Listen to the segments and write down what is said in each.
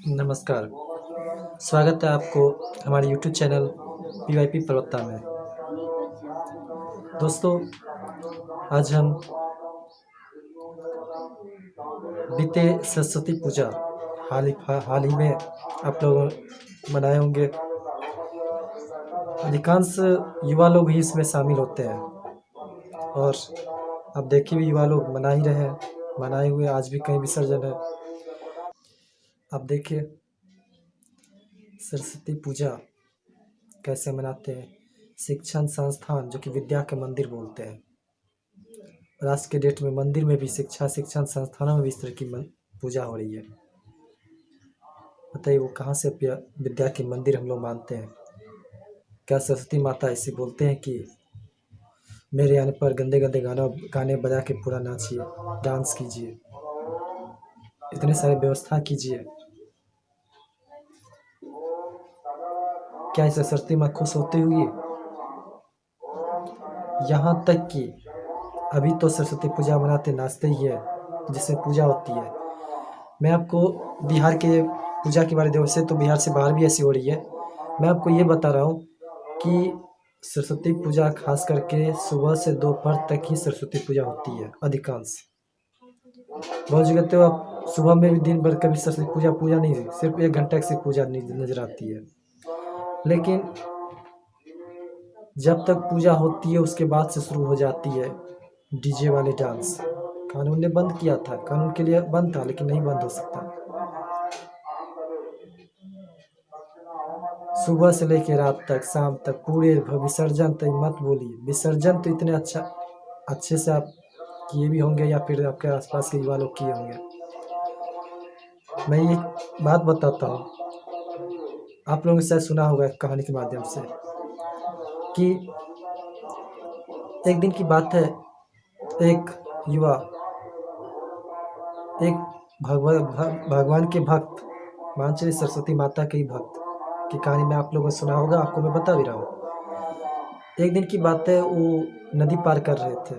नमस्कार, स्वागत है आपको हमारे यूट्यूब चैनल पीवाईपी प्रवक्ता में। दोस्तों, आज हम बीते सरस्वती पूजा हाल ही में आप लोग मनाए होंगे। अधिकांश युवा लोग ही इसमें शामिल होते हैं और अब देखिए भी युवा लोग मना ही रहे हैं, मनाए हुए आज भी कहीं विसर्जन है। अब देखिए सरस्वती पूजा कैसे मनाते हैं। शिक्षण संस्थान जो कि विद्या के मंदिर बोलते हैं, और आज के डेट में मंदिर में भी शिक्षण संस्थानों में भी इस तरह की पूजा हो रही है। बताइए वो कहाँ से विद्या के मंदिर हम लोग मानते हैं। क्या सरस्वती माता ऐसे बोलते हैं कि मेरे आने पर गंदे गंदे गाने बजा के पूरा नाचिए, डांस कीजिए, इतने सारे व्यवस्था कीजिए। क्या इसे सरस्वती माँ खुश होती हुई? यहाँ तक कि अभी तो सरस्वती पूजा मनाते नाचते ही है जिससे पूजा होती है। मैं आपको बिहार के पूजा के बारे में, वैसे तो बिहार से बाहर भी ऐसी हो रही है, मैं आपको ये बता रहा हूँ कि सरस्वती पूजा खास करके सुबह से दोपहर तक ही सरस्वती पूजा होती है अधिकांश। बहुत जगह तो आप सुबह में भी दिन भर कभी सरस्वती पूजा नहीं, सिर्फ 1 घंटा की पूजा नजर आती है। लेकिन जब तक पूजा होती है उसके बाद से शुरू हो जाती है डीजे वाले डांस। कानून ने बंद किया था, कानून के लिए बंद था, लेकिन नहीं बंद हो सकता। सुबह से लेकर रात तक, शाम तक, पूरे विसर्जन तक मत बोलिए। विसर्जन तो इतने अच्छे से आप किए भी होंगे या फिर आपके आसपास के युवा लोग किए होंगे। मैं एक बात बताता हूँ, आप लोगों ने शायद सुना होगा एक कहानी के माध्यम से कि एक दिन की बात है, एक युवा एक भगवान के भक्त, मान चलिए सरस्वती माता के ही भक्त की कहानी में आप लोगों ने सुना होगा, आपको मैं बता भी रहा हूँ। एक दिन की बात है, वो नदी पार कर रहे थे।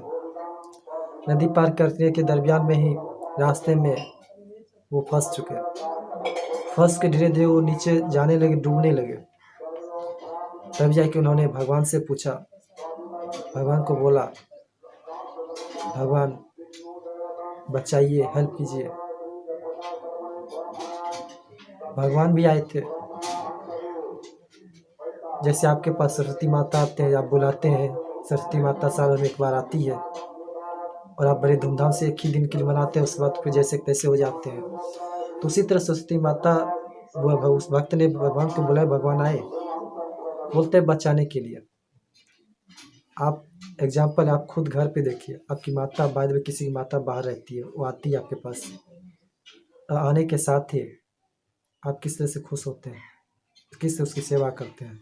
नदी पार करने के दरमियान में ही रास्ते में वो फंस के धीरे धीरे वो नीचे जाने लगे, डूबने लगे। तब जाके उन्होंने भगवान से पूछा, भगवान को बोला, भगवान बचाइए, हेल्प कीजिए। भगवान भी आए थे। जैसे आपके पास सरस्वती माता आते हैं, आप बुलाते हैं, सरस्वती माता साल में एक बार आती है और आप बड़े धूमधाम से एक ही दिन के लिए मनाते हैं, उसके बाद फिर जैसे तैसे हो जाते हैं। तो उसी तरह सरस्वती माता, उस भक्त ने भगवान को बुलाया, भगवान आए, बोलते हैं बचाने के लिए। आप एग्जाम्पल आप खुद घर पे देखिए, आपकी माता, बाद में किसी की माता बाहर रहती है, वो आती है आपके पास, आने के साथ ही आप किस तरह से खुश होते हैं, किस तरह उसकी सेवा करते हैं।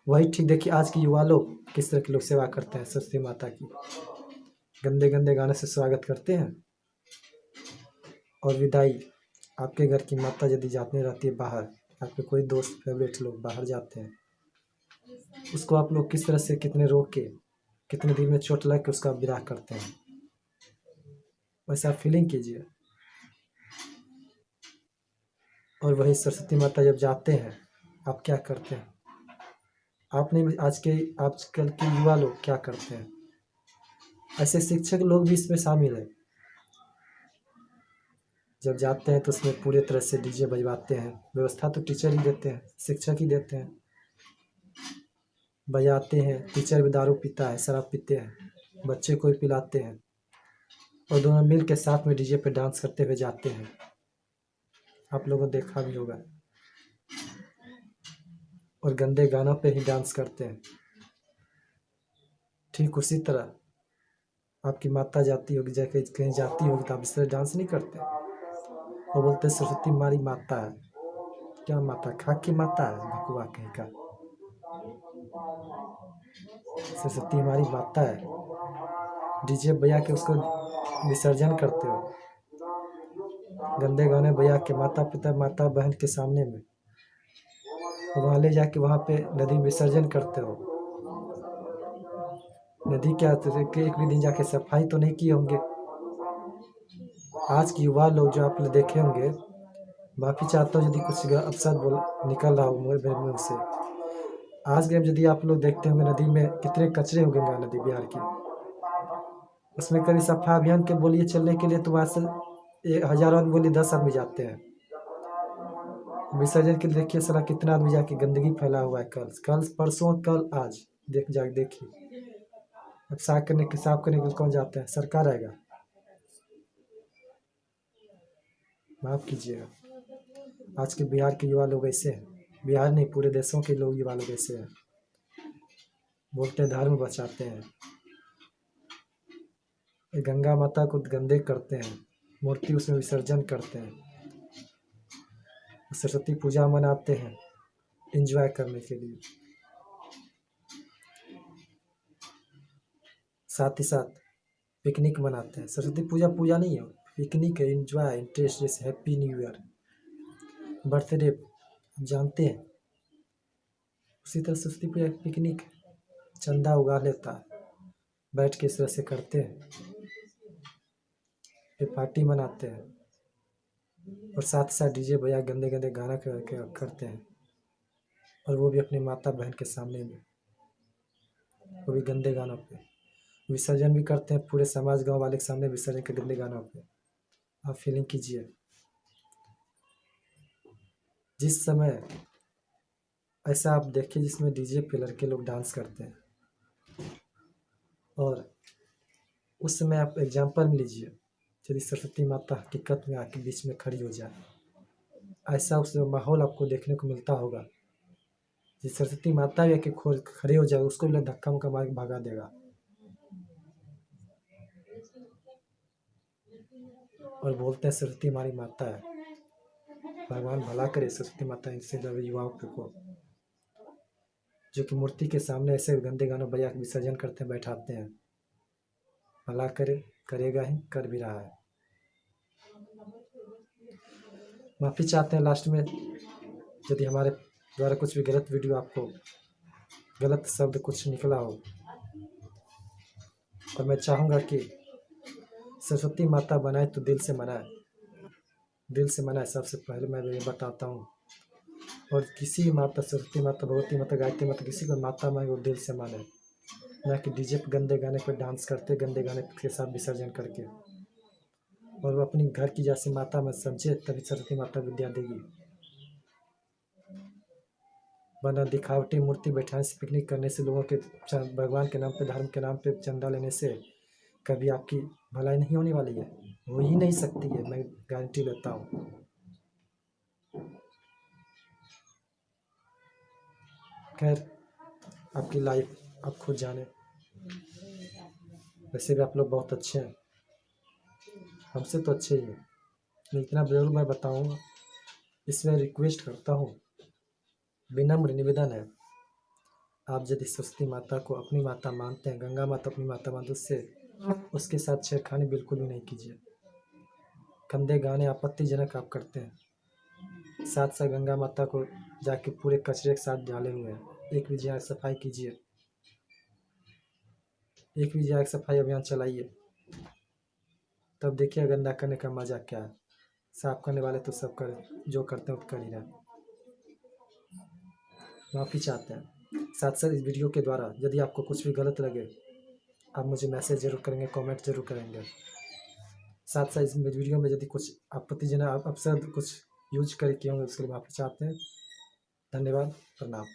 वही ठीक देखिए आज के युवा लोग किस तरह के लोग सेवा करते हैं सरस्वती माता की। गंदे गंदे गाने से स्वागत करते हैं और विदाई। आपके घर की माता यदि जाती रहती है बाहर, आपके कोई दोस्त फेवरेट लोग बाहर जाते हैं, उसको आप लोग किस तरह से, कितने रो के, कितने दिन में चोट लग के उसका विदा करते हैं। वैसे आप फीलिंग कीजिए। और वही सरस्वती माता जब जाते हैं, आप क्या करते हैं? आपने आजकल के युवा लोग क्या करते हैं? ऐसे शिक्षक लोग भी इसमें शामिल है। जब जाते हैं तो उसमें पूरे तरह से डीजे बजवाते हैं। व्यवस्था तो टीचर ही देते हैं, शिक्षक ही देते हैं, बजाते हैं। टीचर भी दारू पीता है, शराब पीते हैं, बच्चे को ही पिलाते हैं, और दोनों मिल के साथ में डीजे पे डांस करते हुए जाते हैं। आप लोगों ने देखा भी होगा। और गंदे गानों पे ही डांस करते हैं। ठीक उसी तरह आपकी माता जाती होगी, जाके कहीं जाती होगी, तो आप इस तरह डांस नहीं करते। वो बोलते सरस्वती हमारी माता है। क्या माता? खाक की माता है, भकुआ कहीं का। सरस्वती हमारी माता है, डीजे बजा के उसको विसर्जन करते हो। गंदे गाने बजा के माता पिता, माता बहन के सामने में, वहाँ ले जाके वहाँ पे नदी विसर्जन करते हो। नदी क्या, के एक भी दिन जाके सफाई तो नहीं किए होंगे। आज के युवा लोग जो आप लोग देखे होंगे, माफ़ी चाहता हूँ यदि कुछ अपशब्द बोल निकल रहा हो मेरे मुँह से। आज के यदि आप लोग देखते होंगे नदी में कितने कचरे हो गंगा नदी बिहार की। उसमें कभी सफाई अभियान के बोलिए चलने के लिए तो वहाँ से 1000 आदमी बोलिए 10 आदमी जाते हैं। विसर्जन के लिए देखिए साला कितना आदमी जाके गंदगी फैला हुआ है। कल परसों कल आज देखिए। अब साफ करने के लिए कौन जाता है? सरकार आएगा। माफ़ कीजिएगा। आज के बिहार के युवा लोग ऐसे हैं। बिहार नहीं, पूरे देशों के लोग युवा लोग ऐसे हैं। बोलते हैं धर्म बचाते हैं, ये गंगा माता को गंदे करते हैं, मूर्ति उसमें विसर्जन करते हैं, सरस्वती पूजा मनाते हैं एंजॉय करने के लिए। साथ ही साथ पिकनिक मनाते हैं। सरस्वती पूजा पूजा नहीं है, पिकनिक है, एंजॉय, इंटरेस्ट, जैसे हैप्पी न्यू ईयर, बर्थडे, आप जानते हैं। उसी तरह सरस्वती पूजा पिकनिक, चंदा उगा लेता है, बैठ के इस तरह से करते हैं, फिर पार्टी मनाते हैं और साथ ही साथ डीजे भैया गंदे गंदे गाना करते हैं, और वो भी अपनी माता बहन के सामने में, वो भी गंदे गानों पे विसर्जन भी करते हैं, पूरे समाज गांव वाले के सामने विसर्जन के गंदे गानों पे। आप फीलिंग कीजिए, जिस समय ऐसा आप देखिए जिसमें डीजे पे लड़के लोग डांस करते हैं, और उस समय आप एग्जाम्पल में लीजिए यदि सरस्वती माता हकीकत में आके बीच में खड़ी हो जाए, ऐसा उस माहौल आपको देखने को मिलता होगा। जिस सरस्वती माता भी आके खड़े हो जाए, उसको भी लोग धक्का मुक्का मार के भगा देगा। और बोलते हैं सरस्वती हमारी माता है। भगवान भला करे सरस्वती माता इनसे युवाओं को, जो कि मूर्ति के सामने ऐसे गंदे गानों बजा के विसर्जन करते हैं, बैठाते हैं। भला करे, करेगा ही, कर भी रहा है। माफ़ी चाहते हैं लास्ट में यदि हमारे द्वारा कुछ भी गलत वीडियो, आपको गलत शब्द कुछ निकला हो। और मैं चाहूँगा कि सरस्वती माता बनाए तो दिल से मनाए, दिल से मनाए। सबसे पहले मैं ये बताता हूँ, और किसी माता, सरस्वती माता, भगवती माता, गायत्री माता, किसी को माता माने वो दिल से माने, ना कि डीजे पे गंदे गाने पर डांस करते, गंदे गाने के साथ विसर्जन करके। और वो अपनी घर की जैसे माता में समझे, तभी सरस्वती माता विद्या देगी। वरना दिखावटी मूर्ति बैठाने से, पिकनिक करने से, लोगों के भगवान के नाम पे, धर्म के नाम पे चंदा लेने से कभी आपकी भलाई नहीं होने वाली है, हो ही नहीं सकती है, मैं गारंटी लेता हूँ। खैर, आपकी लाइफ आप खुद जाने। वैसे भी आप लोग बहुत अच्छे हैं, हमसे तो अच्छे ही हैं, लेकिन इतना जरूर मैं बताऊँगा, इसमें रिक्वेस्ट करता हूँ, विनम्र निवेदन है, आप यदि सरस्वती माता को अपनी माता मानते हैं, गंगा माता अपनी माता मानते, उसके साथ छेड़खानी बिल्कुल भी नहीं कीजिए। गंदे गाने आपत्तिजनक आप करते हैं। साथ साथ गंगा माता को जाके पूरे कचरे के साथ डाले हुए हैं। एक भी जगह सफाई कीजिए, एक भी जगह सफाई अभियान चलाइए, तब देखिए गंदा करने का मजा क्या है। साफ करने वाले तो सब कर, जो करते हैं वो कर ही रहे। माफ़ी चाहते हैं। साथ साथ इस वीडियो के द्वारा यदि आपको कुछ भी गलत लगे, आप मुझे मैसेज जरूर करेंगे, कमेंट जरूर करेंगे। साथ साथ इस वीडियो में यदि कुछ आपत्तिजनक अपशब्द कुछ यूज करके होंगे, उसके लिए माफ़ी चाहते हैं। धन्यवाद, प्रणाम।